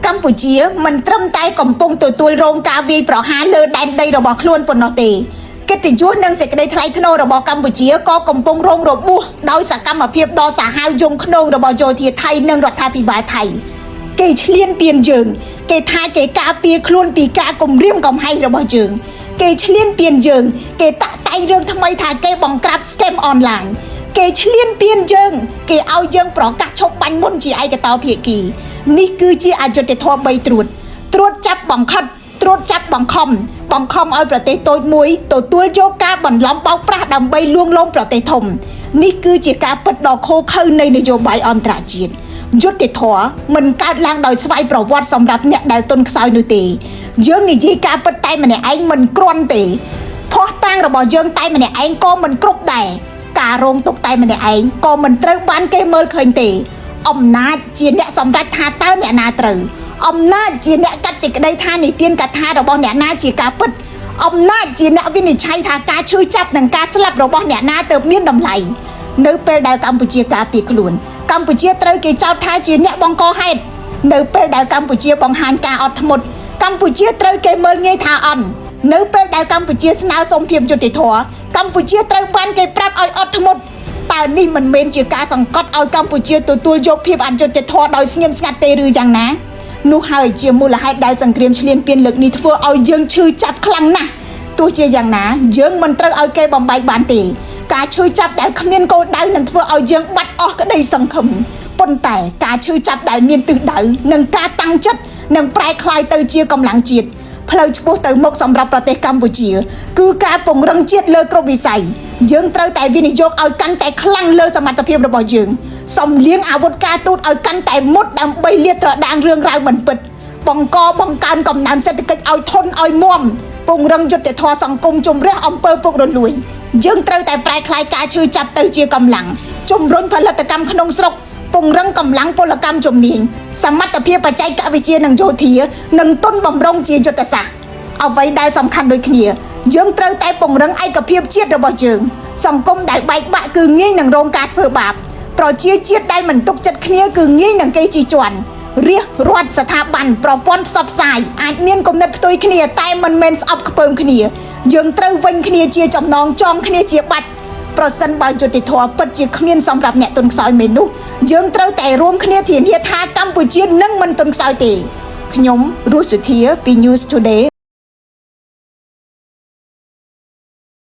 កម្ពុជាមិនត្រឹមតែកំពុងទទួលរងការវាយប្រហារលើដែនដីរបស់ខ្លួនប៉ុណ្ណោះទេកិត្តិយសនិងសេចក្តីថ្លៃថ្នូររបស់កម្ពុជាក៏កំពុងរងរបួសដោយសកម្មភាពដ៏សាហាវយង់ឃ្នងរបស់យោធាថៃនិងរដ្ឋាភិបាលថៃគេឈ្លានពានយើងគេថាគេការពារខ្លួនពីការគំរាមកំហែងរបស់យើងគេឈ្លានពានយើងគេតាក់តែងរឿងថ្មីថាគេបង្ក្រាប scam online គេឈ្លានពានយើងគេឲ្យយើងប្រកាសឈប់បាញ់មុនជាឯកតោភាគីនេះគឺជាអយុត្តិធម៌3ត្រួតចាប់បង្ខិតត្រួតចាប់បង្ខំឲ្យប្រទេសតូចមួយទទួលយកការបន្លំបោកប្រាស់ដើម្បីលួងលោមប្រទេសធំនេះគឺជាការពិតដ៏ឃោរឃៅនៃនយោបាយអន្តរជាតិយុត្តិធម៌មិនកើតឡើងដោយស្វ័យប្រវត្តិសម្រាប់អ្នកដែលទុនខ្សោយនោះទេយើងនិយាយការពិតតែម្នាក់ឯងមិនគ្រាន់ទេភ័ស្តុតាងរបស់យើងតែម្នាក់ឯងក៏មិនគ្រប់ដែរការរងទុកតែម្នាក់ឯងក៏មិនត្រូវបានគេមើលឃើញទេអំណាចជាអ្នកសម្រេចថាតើអ្នកណាត្រូវអំណាចជាអ្នកកាត់សេចក្តីថានិទានកថារបស់អ្នកណាជាការពិតអំណាចជាអ្នកវិនិច្ឆ័យថាការឈឺចាប់និងការស្លាប់របស់អ្នកណាទើបមានតម្លៃនៅពេលដែលកម្ពុជាការពារខ្លួនកម្ពុជាត្រូវគេចោទថាជាអ្នកបង្កហេតុនៅពេលដែលកម្ពុជាបង្ហាញការអត់ធ្មត់កម្ពុជាត្រូវគេមើលងាយថាអន់នៅពេលដែលកម្ពុជាស្នើសុំភាពយុត្តិធម៌កម្ពុជាត្រូវបានគេប្រាប់ឲ្យអត់ធ្មត់តើនេះមិនមែនជាការសង្កត់ឲ្យកម្ពុជាទទួលយកភាពអយុត្តិធម៌ដោយស្ងៀមស្ងាត់ទេឬយ៉ាងណានោះហើយជាមូលហេតុដែលសង្គ្រាមឈ្លានពានលើកនេះធ្វើឲ្យយើងឈឺចាប់ខ្លាំងណាស់ទោះជាយ៉ាងណាយើងមិនត្រូវឲ្យគេបំបែកបានទេការឈឺចាប់ដែលគ្មានគោលដៅនឹងធ្វើឲ្យយើងបាត់អស់ក្តីសង្ឃឹមប៉ុន្តែការឈឺចាប់ដែលមានទិសដៅនិងការតាំងចិត្តនឹងប្រែក្លាយទៅជាកម្លាំងជាតិផ្លូវឆ្ពោះទៅមុខសម្រាប់ប្រទេសកម្ពុជាគឺការពង្រឹងជាតិលើគ្រប់វិស័យយើងត្រូវតែវិនិយោគឲ្យកាន់តែខ្លាំងលើសមត្ថភាពរបស់យើងសំលៀងអាវុធការទូតឲ្យកាន់តែមុតដើម្បីលាតត្រដាងរឿងរ៉ាវមិនពិតបង្កើនកំណើនសេដ្ឋកិច្ចឲ្យធន់ឲ្យមាំពង្រឹងយុត្តិធម៌សង្គមជំរះអំពើពុករលួយយើងត្រូវតែប្រែក្លាយការឈឺចាប់ទៅជាកម្លាំងជំរុញផលិតកម្មក្នុងស្រុកពង្រឹងកម្លាំងពលកម្មជំនាញសមត្ថភាពបច្ចេកវិទ្យានិងយោធានិងទុនបម្រុងជាយុទ្ធសាស្ត្រអ្វីដែលសំខាន់ដូចគ្នាយើងត្រូវតែពង្រឹងឯកភាពជាតិរបស់យើងសង្គមដែលបែកបាក់គឺងាយនឹងរងការធ្វើបាបប្រជាជាតិដែលមិនទុកចិត្តគ្នាគឺងាយនឹងគេជិះជាន់រាជរដ្ឋស្ថាប័នប្រព័ន្ធផ្សព្វផ្សាយអាចមានគំនិតផ្ទុយគ្នាតែមិនមែនស្អប់ខ្ពើមគ្នាយើងត្រូវវេញគ្នាជាចំណងចងគ្នាជាបាច់ប្រសិនបើយុត្តិធម៌ពិតជាគ្មានសម្រាប់អ្នកទុនខ្សោយមែននោះយើងត្រូវតែរួមគ្នាធានាថាកម្ពុជានឹងមិនទុនខ្សោយទេខ្ញុំរស់សុធាពី News Today